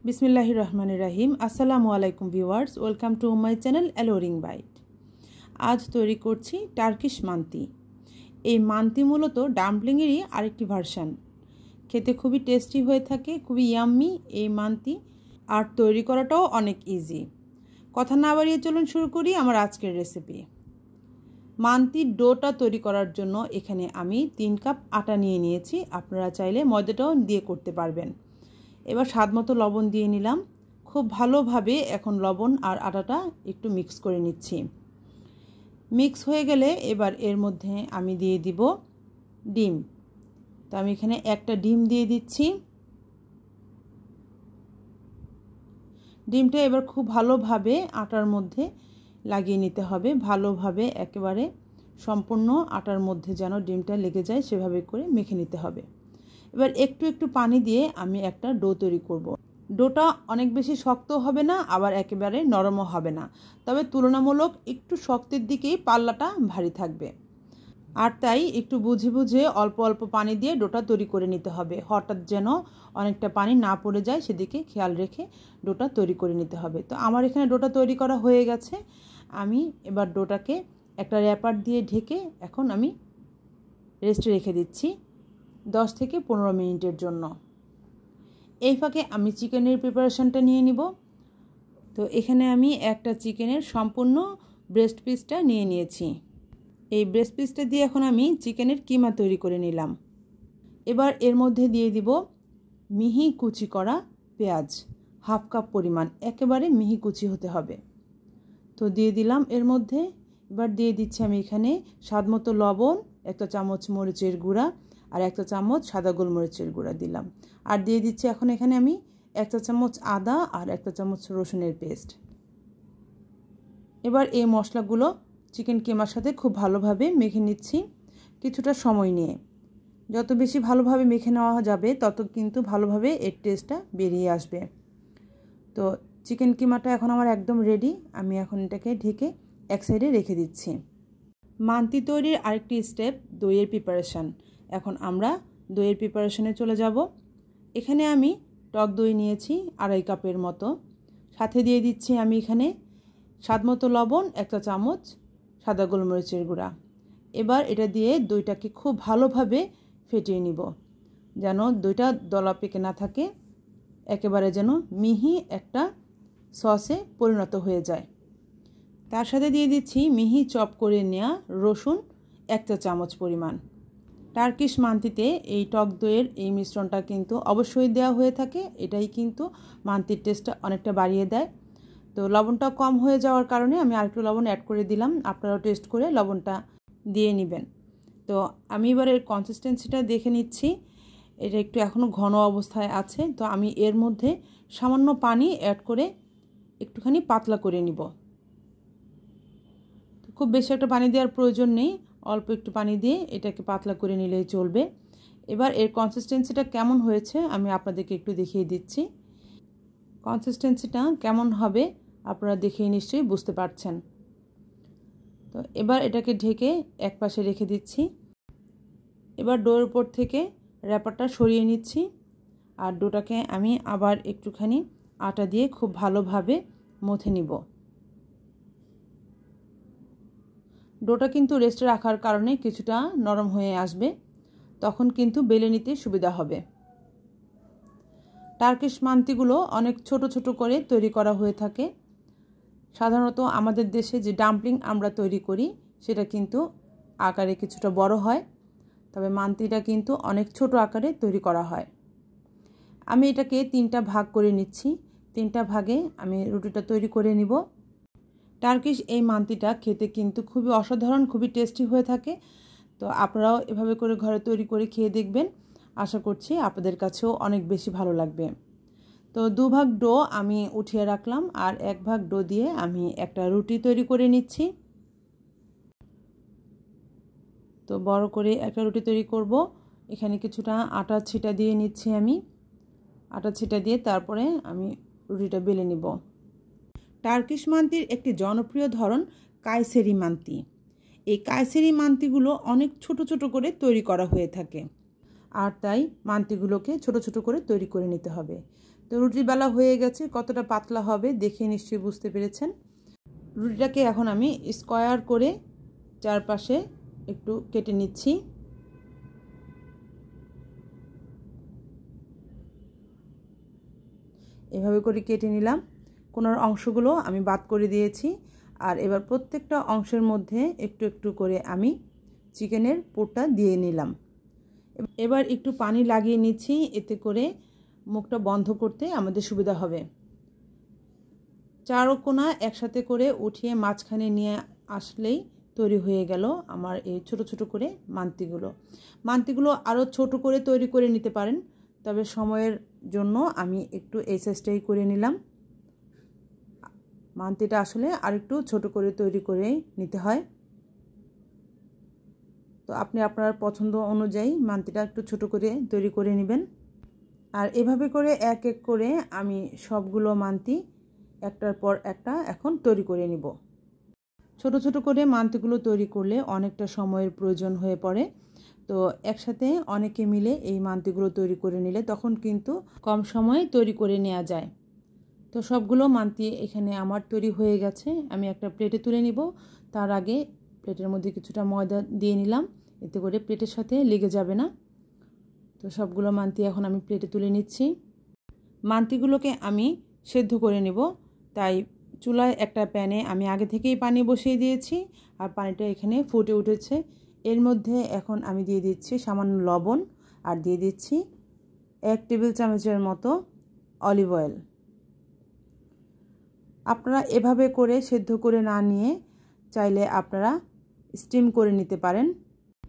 বিসমিল্লাহির রহমানির রহিম। আসসালামু আলাইকুম viewers, welcome to my channel alluring bite. আজ তৈরি করছি টার্কিশ মান্তি। এই মান্তি মূলত ডাম্পলিংয়েরই আরেকটি ভার্সান। খেতে খুবই টেস্টি হয়ে থাকে, খুবই ইয়াম্মি এই মান্তি, আর তৈরি করাটাও অনেক ইজি। কথা না বাড়িয়ে চলুন শুরু করি আমার আজকের রেসিপি। মান্তির ডোটা তৈরি করার জন্য এখানে আমি 3 কাপ আটা নিয়ে নিয়েছি। আপনারা চাইলে ময়দাটাও দিয়ে করতে পারবেন। এবার স্বাদমতো লবণ দিয়ে নিলাম। খুব ভালোভাবে এখন লবণ আর আটাটা একটু মিক্স করে নিচ্ছি। মিক্স হয়ে গেলে এবার এর মধ্যে আমি দিয়ে দিব ডিম। তো আমি এখানে একটা ডিম দিয়ে দিচ্ছি। ডিমটা এবার খুব ভালোভাবে আটার মধ্যে লাগিয়ে নিতে হবে। ভালোভাবে একেবারে সম্পূর্ণ আটার মধ্যে যেন ডিমটা লেগে যায় সেভাবে করে মেখে নিতে হবে। এবার একটু একটু পানি দিয়ে আমি একটা ডো তৈরি করব। ডোটা অনেক বেশি শক্ত হবে না, আবার একেবারে নরমও হবে না, তবে তুলনামূলক একটু শক্তের দিকেই পাল্লাটা ভারী থাকবে। আর তাই একটু বুঝে বুঝে অল্প অল্প পানি দিয়ে ডোটা তৈরি করে নিতে হবে। হঠাৎ যেন অনেকটা পানি না পড়ে যায় সেদিকে খেয়াল রেখে ডোটা তৈরি করে নিতে হবে। তো আমার এখানে ডোটা তৈরি করা হয়ে গেছে। আমি এবার ডোটাকে একটা র্যাপার দিয়ে ঢেকে এখন আমি রেস্টে রেখে দিচ্ছি 10 থেকে 15 মিনিটের জন্য। এই ফাঁকে আমি চিকেনের প্রিপারেশনটা নিয়ে নিব। তো এখানে আমি একটা চিকেনের সম্পূর্ণ ব্রেস্ট পিসটা নিয়ে নিয়েছি। এই ব্রেস্ট পিসটা দিয়ে এখন আমি চিকেনের কিমা তৈরি করে নিলাম। এবার এর মধ্যে দিয়ে দিব মিহি কুচি করা পেঁয়াজ, হাফ কাপ পরিমাণ, একেবারে মিহি কুচি হতে হবে। তো দিয়ে দিলাম এর মধ্যে। এবার দিয়ে দিচ্ছি আমি এখানে স্বাদমতো লবণ, 1 চামচ মরিচের গুঁড়া আর 1 চামচ সাদা গোলমরিচের গুঁড়া দিলাম। আর দিয়ে দিচ্ছি এখন এখানে আমি 1 চামচ আদা আর 1 চামচ রসুনের পেস্ট। এবার এই মশলাগুলো চিকেন কিমার সাথে খুব ভালোভাবে মেখে নিচ্ছি কিছুটা সময় নিয়ে। যত বেশি ভালোভাবে মেখে নেওয়া যাবে তত কিন্তু ভালোভাবে এর টেস্টটা বেরিয়ে আসবে। তো চিকেন কিমাটা এখন আমার একদম রেডি। আমি এখন এটাকে ঢেকে এক সাইডে রেখে দিচ্ছি। মান্তি তৈরির আরেকটি স্টেপ দইয়ের প্রিপারেশন। এখন আমরা দইয়ের প্রিপারেশনে চলে যাব। এখানে আমি টক দই নিয়েছি 2.5 কাপের মতো। সাথে দিয়ে দিচ্ছি আমি এখানে স্বাদমতো লবণ, 1 চামচ সাদা গোলমরিচের গুঁড়া। এবার এটা দিয়ে দইটাকে খুব ভালোভাবে ফেটিয়ে নিব, যেন দইটা দলা পেকে না থাকে, একেবারে যেন মিহি একটা সসে পরিণত হয়ে যায়। তার সাথে দিয়ে দিচ্ছি মিহি চপ করে নেওয়া রসুন 1 চামচ পরিমাণ। টার্কিশ মান্তিতে এই টক দইয়ের এই মিশ্রণটা কিন্তু অবশ্যই দেওয়া হয়ে থাকে। এটাই কিন্তু মান্তির টেস্টটা অনেকটা বাড়িয়ে দেয়। তো লবণটা কম হয়ে যাওয়ার কারণে আমি আরেকটু লবণ অ্যাড করে দিলাম। আপনারাও টেস্ট করে লবণটা দিয়ে নেবেন। তো আমি এবার এর কনসিস্টেন্সিটা দেখে নিচ্ছি। এটা একটু এখনও ঘন অবস্থায় আছে। তো আমি এর মধ্যে সামান্য পানি অ্যাড করে একটুখানি পাতলা করে নিব। খুব বেশি একটা পানি দেওয়ার প্রয়োজন নেই, অল্প একটু পানি দিয়ে এটাকে পাতলা করে নিলেই চলবে। এবার এর কনসিস্টেন্সিটা কেমন হয়েছে আমি আপনাদেরকে একটু দেখিয়ে দিচ্ছি। কনসিস্টেন্সিটা কেমন হবে আপনারা দেখেই নিশ্চয়ই বুঝতে পারছেন। তো এবার এটাকে ঢেকে এক পাশে রেখে দিচ্ছি। এবার ডোর উপর থেকে র্যাপারটা সরিয়ে নিচ্ছি। আর ডোটাকে আমি আবার একটুখানি আটা দিয়ে খুব ভালোভাবে মথে নিব। ডোটা কিন্তু রেস্টে রাখার কারণে কিছুটা নরম হয়ে আসবে, তখন কিন্তু বেলে নিতে সুবিধা হবে। টার্কিশ মান্তিগুলো অনেক ছোট ছোট করে তৈরি করা হয়ে থাকে। সাধারণত আমাদের দেশে যে ডাম্পলিং আমরা তৈরি করি সেটা কিন্তু আকারে কিছুটা বড় হয়, তবে মান্তিটা কিন্তু অনেক ছোট আকারে তৈরি করা হয়। আমি এটাকে 3টা ভাগ করে নিচ্ছি। 3টা ভাগে আমি রুটিটা তৈরি করে নিব। টার্কিশ এই মান্তিটা খেতে কিন্তু খুবই অসাধারণ, খুবই টেস্টি হয়ে থাকে। তো আপনারাও এভাবে করে ঘরে তৈরি করে খেয়ে দেখবেন। আশা করছি আপনাদের কাছেও অনেক বেশি ভালো লাগবে। তো 2 ভাগ ডো আমি উঠিয়ে রাখলাম, আর 1 ভাগ ডো দিয়ে আমি একটা রুটি তৈরি করে নিচ্ছি। তো বড় করে একটা রুটি তৈরি করব। এখানে কিছুটা আটা ছিটা দিয়ে নিচ্ছি আমি। আটা ছিটা দিয়ে তারপরে আমি রুটিটা বেলে নিব। টার্কিশ মান্তির একটি জনপ্রিয় ধরন কায়সেরি মান্তি। এই কায়সেরি মান্তিগুলো অনেক ছোট ছোট করে তৈরি করা হয়ে থাকে, আর তাই মান্তিগুলোকে ছোট ছোট করে তৈরি করে নিতে হবে। তো রুটি বেলা হয়ে গেছে, কতটা পাতলা হবে দেখে নিশ্চয়ই বুঝতে পেরেছেন। রুটিটাকে এখন আমি স্কোয়ার করে চারপাশে একটু কেটে নিচ্ছি। এভাবে করে কেটে নিলাম, কোনার অংশগুলো আমি বাদ করে দিয়েছি। আর এবার প্রত্যেকটা অংশের মধ্যে একটু একটু করে আমি চিকেনের পুরটা দিয়ে নিলাম। এবার একটু পানি লাগিয়ে নিচ্ছি, এতে করে মুখটা বন্ধ করতে আমাদের সুবিধা হবে। চারো কোনা একসাথে করে উঠিয়ে মাঝখানে নিয়ে আসলেই তৈরি হয়ে গেল আমার এই ছোট ছোট করে মান্তিগুলো আরও ছোট করে তৈরি করে নিতে পারেন, তবে সময়ের জন্য আমি একটু এই সাইজটাই করে নিলাম। মান্তিটা আসলে আরেকটু ছোট করে তৈরি করে নিতে হয়, তো আপনি আপনার পছন্দ অনুযায়ী মান্তিটা একটু ছোট করে তৈরি করে নেবেন। আর এভাবে করে এক এক করে আমি সবগুলো মান্তি একটার পর একটা এখন তৈরি করে নিব। ছোট ছোট করে মান্তিগুলো তৈরি করলে অনেকটা সময়ের প্রয়োজন হয়ে পড়ে, তো একসাথে অনেকে মিলে এই মান্তিগুলো তৈরি করে নিলে তখন কিন্তু কম সময়ে তৈরি করে নেওয়া যায়। তো সবগুলো মান্তি এখানে আমার তৈরি হয়ে গেছে, আমি একটা প্লেটে তুলে নিব। তার আগে প্লেটের মধ্যে কিছুটা ময়দা দিয়ে নিলাম, এতে করে প্লেটের সাথে লেগে যাবে না। তো সবগুলো মান্তি এখন আমি প্লেটে তুলে নিচ্ছি। মান্তিগুলোকে আমি সেদ্ধ করে নেব, তাই চুলায় একটা প্যানে আমি আগে থেকেই পানি বসিয়ে দিয়েছি, আর পানিটা এখানে ফুটে উঠেছে। এর মধ্যে এখন আমি দিয়ে দিচ্ছি সামান্য লবণ, আর দিয়ে দিচ্ছি 1 টেবিল চামচের মতো অলিভ অয়েল। আপনারা এভাবে করে সেদ্ধ করে না নিয়ে চাইলে আপনারা স্টিম করে নিতে পারেন।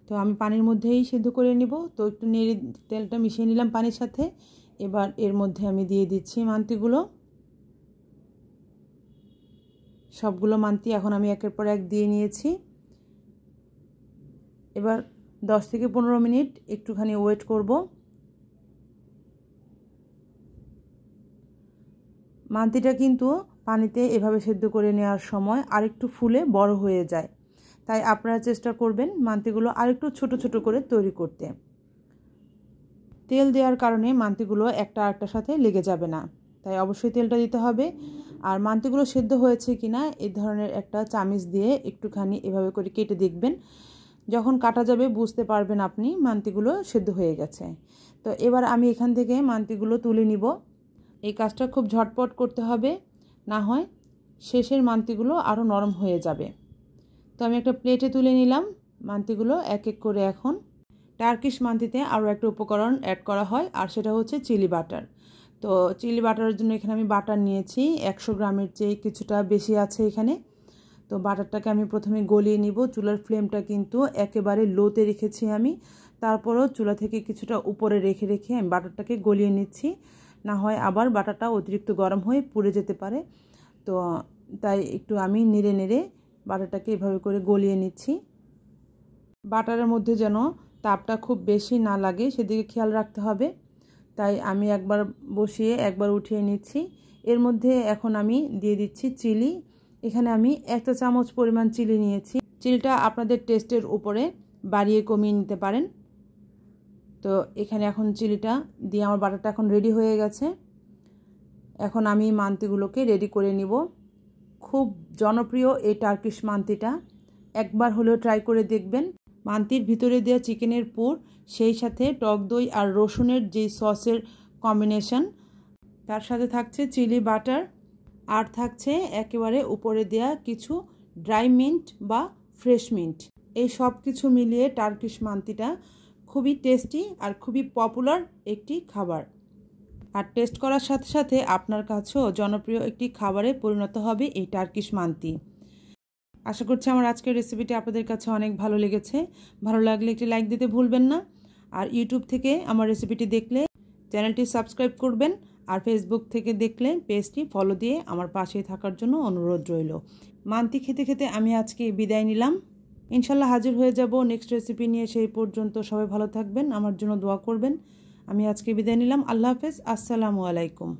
তো আমি পানির মধ্যেই সেদ্ধ করে নিব, তো একটু নেড়ে তেলটা মিশিয়ে নিলাম পানির সাথে। এবার এর মধ্যে আমি দিয়ে দিচ্ছি মান্তিগুলো। সবগুলো মান্তি এখন আমি একের পর এক দিয়ে নিয়েছি। এবার 10 থেকে 15 মিনিট একটুখানি ওয়েট করব। মান্তিটা কিন্তু পানিতে এভাবে সেদ্ধ করে নেওয়ার সময় আরেকটু ফুলে বড় হয়ে যায়, তাই আপনারা চেষ্টা করবেন মান্তিগুলো আরেকটু ছোট ছোট করে তৈরি করতে। তেল দেওয়ার কারণে মান্তিগুলো একটা আরেকটার সাথে লেগে যাবে না, তাই অবশ্যই তেলটা দিতে হবে। আর মান্তিগুলো সেদ্ধ হয়েছে কিনা এই ধরনের একটা চামিচ দিয়ে একটুখানি এভাবে করে কেটে দেখবেন, যখন কাটা যাবে বুঝতে পারবেন আপনি মান্তিগুলো সেদ্ধ হয়ে গেছে। তো এবার আমি এখান থেকে মান্তিগুলো তুলে নিব। এই কাজটা খুব ঝটপট করতে হবে, না হয় শেষের মান্তিগুলো আরও নরম হয়ে যাবে। তো আমি একটা প্লেটে তুলে নিলাম মান্তিগুলো এক এক করে। এখন টার্কিশ মান্তিতে আরও একটা উপকরণ অ্যাড করা হয়, আর সেটা হচ্ছে চিলি বাটার। তো চিলি বাটারের জন্য এখানে আমি বাটার নিয়েছি 100 গ্রামের চেয়ে কিছুটা বেশি আছে এখানে। তো বাটারটাকে আমি প্রথমে গলিয়ে নিব। চুলার ফ্লেমটা কিন্তু একেবারে লোতে রেখেছি আমি, তারপরও চুলা থেকে কিছুটা উপরে রেখে রেখে আমি বাটারটাকে গলিয়ে নিচ্ছি, না হয় আবার বাটারটা অতিরিক্ত গরম হয়ে পুড়ে যেতে পারে। তো তাই একটু আমি নেড়ে নেড়ে বাটারটাকে এভাবে করে গলিয়ে নিচ্ছি। বাটারের মধ্যে যেন তাপটা খুব বেশি না লাগে সেদিকে খেয়াল রাখতে হবে, তাই আমি একবার বসিয়ে একবার উঠিয়ে নিচ্ছি। এর মধ্যে এখন আমি দিয়ে দিচ্ছি চিলি। এখানে আমি 1 চা চামচ পরিমাণ চিলি নিয়েছি। চিলিটা আপনাদের টেস্টের উপরে বাড়িয়ে কমিয়ে নিতে পারেন। তো এখানে এখন চিলিটা দিয়ে আমার বাটারটা এখন রেডি হয়ে গেছে। এখন আমি মান্তিগুলোকে রেডি করে নিব। খুব জনপ্রিয় এই টার্কিশ মান্তিটা, একবার হলেও ট্রাই করে দেখবেন। মান্তির ভিতরে দেওয়া চিকেনের পুর, সেই সাথে টক দই আর রসুনের যে সসের কম্বিনেশন, তার সাথে থাকছে চিলি বাটার, আর থাকছে একেবারে উপরে দেয়া কিছু ড্রাই মিন্ট বা ফ্রেশ মিন্ট। এই সব কিছু মিলিয়ে টার্কিশ মান্তিটা খুবই টেস্টি আর খুবই পপুলার একটি খাবার। আর টেস্ট করার সাথে সাথে আপনার কাছেও জনপ্রিয় একটি খাবারে পরিণত হবে এই টার্কিশ মান্তি। আশা করছি আমার আজকের রেসিপিটি আপনাদের কাছে অনেক ভালো লেগেছে। ভালো লাগলে একটি লাইক দিতে ভুলবেন না। আর ইউটিউব থেকে আমার রেসিপিটি দেখলে চ্যানেলটি সাবস্ক্রাইব করবেন, আর ফেসবুক থেকে দেখলে পেজটি ফলো দিয়ে আমার পাশে থাকার জন্য অনুরোধ রইল। মান্তি খেতে খেতে আমি আজকে বিদায় নিলাম। ইনশাল্লাহ হাজির হয়ে যাব নেক্সট রেসিপি নিয়ে। সেই পর্যন্ত সবাই ভালো থাকবেন, আমার জন্য দোয়া করবেন। আমি আজকে বিদায় নিলাম। আল্লাহ হাফেজ। আসসালামু আলাইকুম।